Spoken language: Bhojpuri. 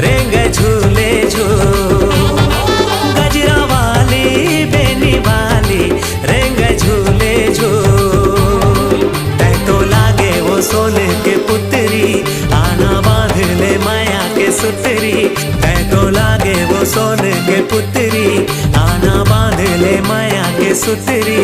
रेंग झूले झूल। गजरा वाली बेनी वाली रेंग झूले झूल। तै तो लागे वो सोने के पुत्री, आना बांध ले माया के सुतरी। तै तो लागे वो सोने के पुत्री, आना बांध ले माया के सुतरी।